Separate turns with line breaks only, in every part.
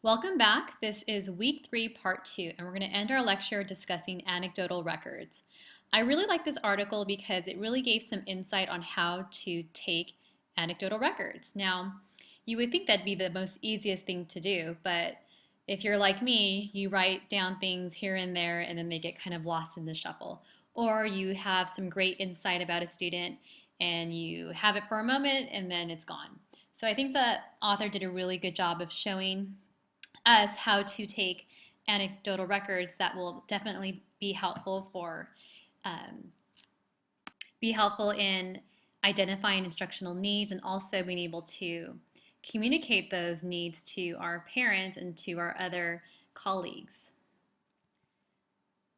Welcome back. This is week 3, part 2, and we're going to end our lecture discussing anecdotal records. I really like this article because it really gave some insight on how to take anecdotal records. Now, you would think that'd be the most easiest thing to do, but if you're like me, you write down things here and there and then they get kind of lost in the shuffle. Or you have some great insight about a student and you have it for a moment and then it's gone. So I think the author did a really good job of showing us how to take anecdotal records that will definitely um, be helpful in identifying instructional needs and also being able to communicate those needs to our parents and to our other colleagues.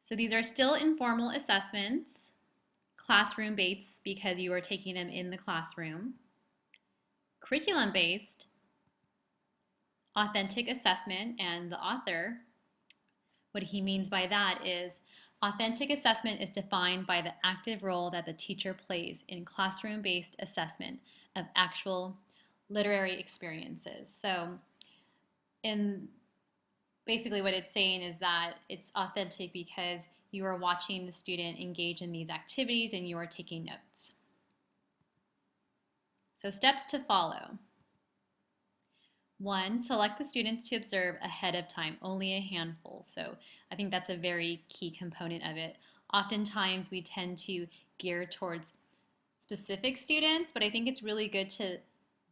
So these are still informal assessments, classroom-based because you are taking them in the classroom, curriculum-based, authentic assessment, and the author, what he means by that is authentic assessment is defined by the active role that the teacher plays in classroom-based assessment of actual literary experiences. So in basically what it's saying is that it's authentic because you are watching the student engage in these activities and you are taking notes. So steps to follow. 1, select the students to observe ahead of time, only a handful. So I think that's a very key component of it. Oftentimes we tend to gear towards specific students, but I think it's really good to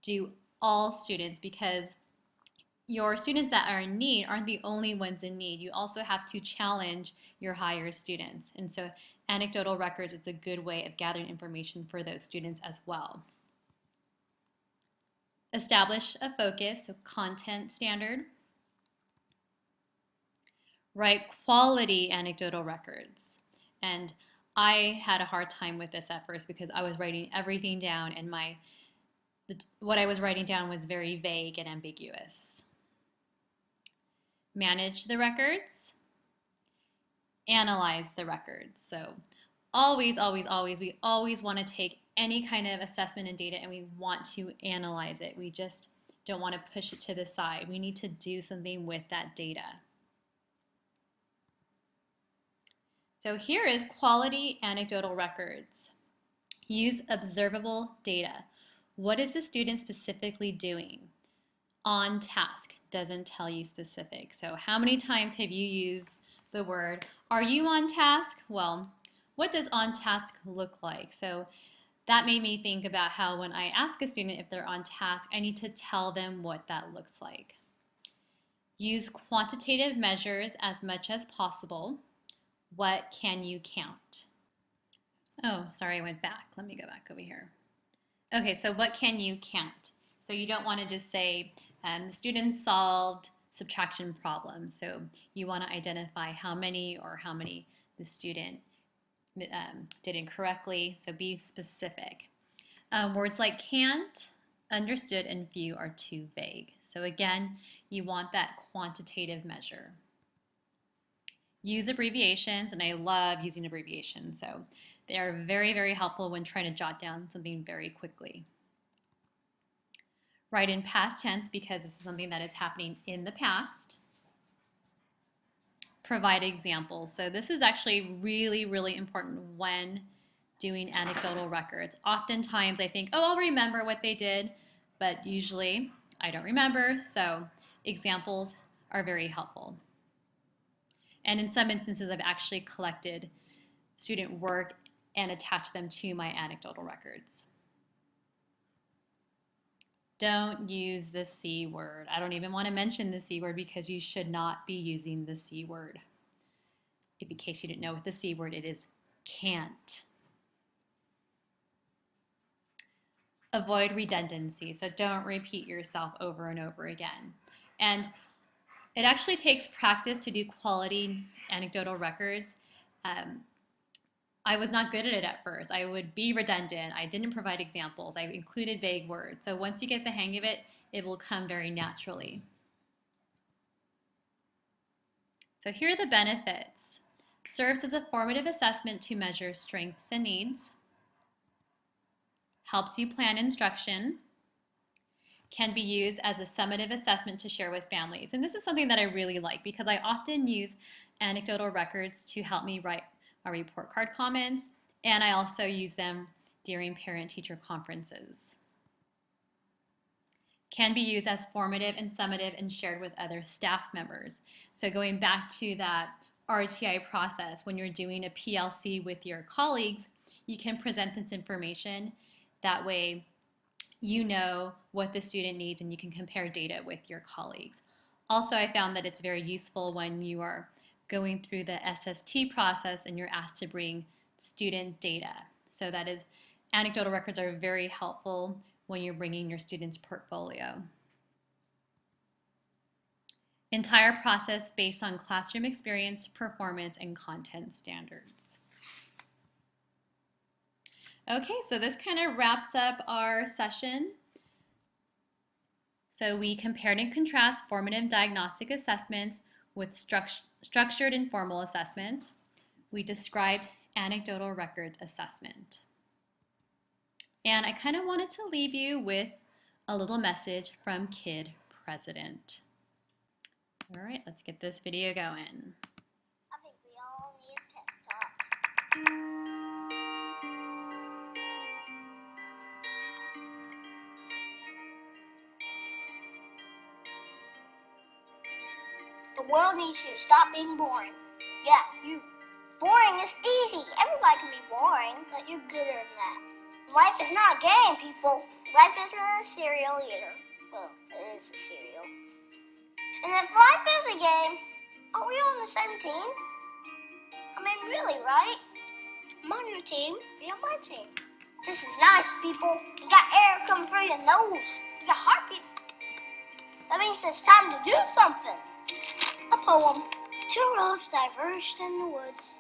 do all students because your students that are in need aren't the only ones in need. You also have to challenge your higher students. And so anecdotal records is a good way of gathering information for those students as well. Establish a focus, so content standard. Write quality anecdotal records. And I had a hard time with this at first because I was writing everything down and what I was writing down was very vague and ambiguous. Manage the records. Analyze the records. So always, always, always, we always want to take any kind of assessment and data and we want to analyze it. We just don't want to push it to the side. We need to do something with that data. So here is quality anecdotal records. Use observable data. What is the student specifically doing? On task doesn't tell you specific. So how many times have you used the word, are you on task? Well, what does on task look like? So that made me think about how when I ask a student if they're on task, I need to tell them what that looks like. Use quantitative measures as much as possible. What can you count? Oh, sorry, I went back. Let me go back over here. Okay, so what can you count? So you don't want to just say the student solved subtraction problems. So you want to identify how many the student did incorrectly. So be specific. Words like can't, understood, and few are too vague. So again, you want that quantitative measure. Use abbreviations, and I love using abbreviations. So they are very, very helpful when trying to jot down something very quickly. Write in past tense because this is something that is happening in the past. Provide examples. So this is actually really, really important when doing anecdotal records. Oftentimes I think, oh, I'll remember what they did, but usually I don't remember, so examples are very helpful. And in some instances, I've actually collected student work and attached them to my anecdotal records. Don't use the C word. I don't even want to mention the C word because you should not be using the C word. In case you didn't know what the C word, it is can't. Avoid redundancy, so don't repeat yourself over and over again. And it actually takes practice to do quality anecdotal records. I was not good at it at first. I would be redundant. I didn't provide examples. I included vague words. So once you get the hang of it, it will come very naturally. So here are the benefits. Serves as a formative assessment to measure strengths and needs. Helps you plan instruction. can be used as a summative assessment to share with families. And this is something that I really like because I often use anecdotal records to help me write my report card comments, and I also use them during parent-teacher conferences. Can be used as formative and summative and shared with other staff members. So going back to that RTI process, when you're doing a PLC with your colleagues, you can present this information. That way you know what the student needs and you can compare data with your colleagues. Also, I found that it's very useful when you are going through the SST process and you're asked to bring student data. So that is, anecdotal records are very helpful when you're bringing your student's portfolio. Entire process based on classroom experience, performance, and content standards. Okay, so this kind of wraps up our session. So we compared and contrast formative diagnostic assessments with structured and formal assessments. We described anecdotal records assessment. And I kind of wanted to leave you with a little message from Kid President. All right, let's get this video going.
I think we all need a pep talk. The world needs to stop being boring. Yeah, you. Boring is easy. Everybody can be boring, but you're gooder than that. Life is not a game, people. Life isn't a cereal either. Well, it is a cereal. And if life is a game, aren't we all on the same team? I mean, really, right? I'm on your team, be on my team. This is life, people. You got air coming through your nose. You got heartbeat. That means it's time to do something. A poem. Two roads diverged in the woods,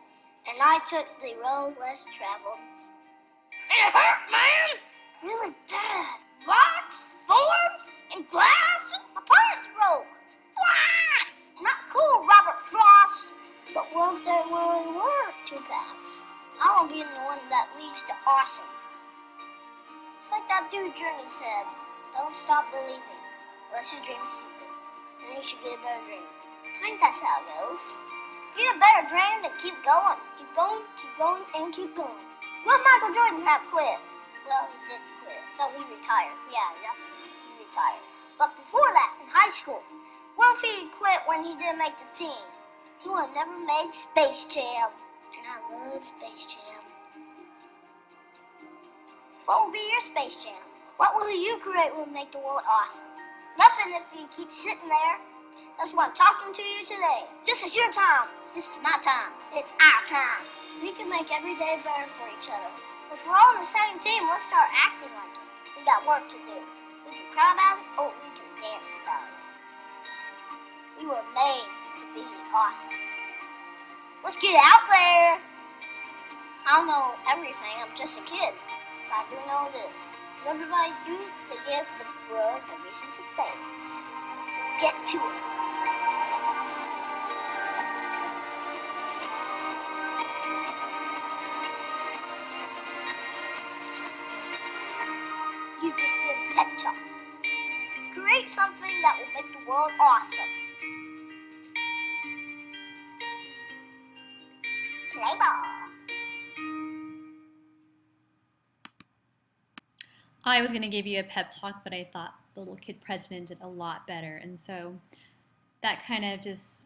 and I took the road less traveled. It hurt, man! Really bad. Rocks, thorns, and glass. My parts broke. Wah! Not cool, Robert Frost. But what if there really were two paths? I want to be in the one that leads to awesome. It's like that dude Journey said, don't stop believing, unless your dream is stupid. Then you should get a better dream. I think that's how it goes. Get a better dream and keep going. Keep going, and keep going. What if Michael Jordan had quit? Well, he didn't quit. No, he retired. Yeah, that's right. He retired. But before that, in high school, what if he quit when he didn't make the team? He would have never made Space Jam. And I love Space Jam. What will be your Space Jam? What will you create will make the world awesome? Nothing if you keep sitting there. That's why I'm talking to you today. This is your time. This is my time. It's our time. We can make every day better for each other. If we're all on the same team, let's start acting like it. We got work to do. We can cry about it, or we can dance about it. We were made to be awesome. Let's get out there. I don't know everything. I'm just a kid. But I do know this. So everybody's due to give the world a reason to dance. So get to it. You've just been pep talked. Create something that will make the world awesome. Play ball.
I was going to give you a pep talk, but I thought the little Kid President did a lot better. And so that kind of just,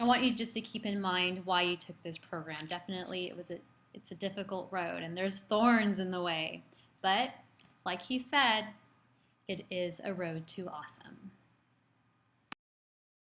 I want you just to keep in mind why you took this program. Definitely it's a difficult road and there's thorns in the way. But like he said, it is a road to awesome.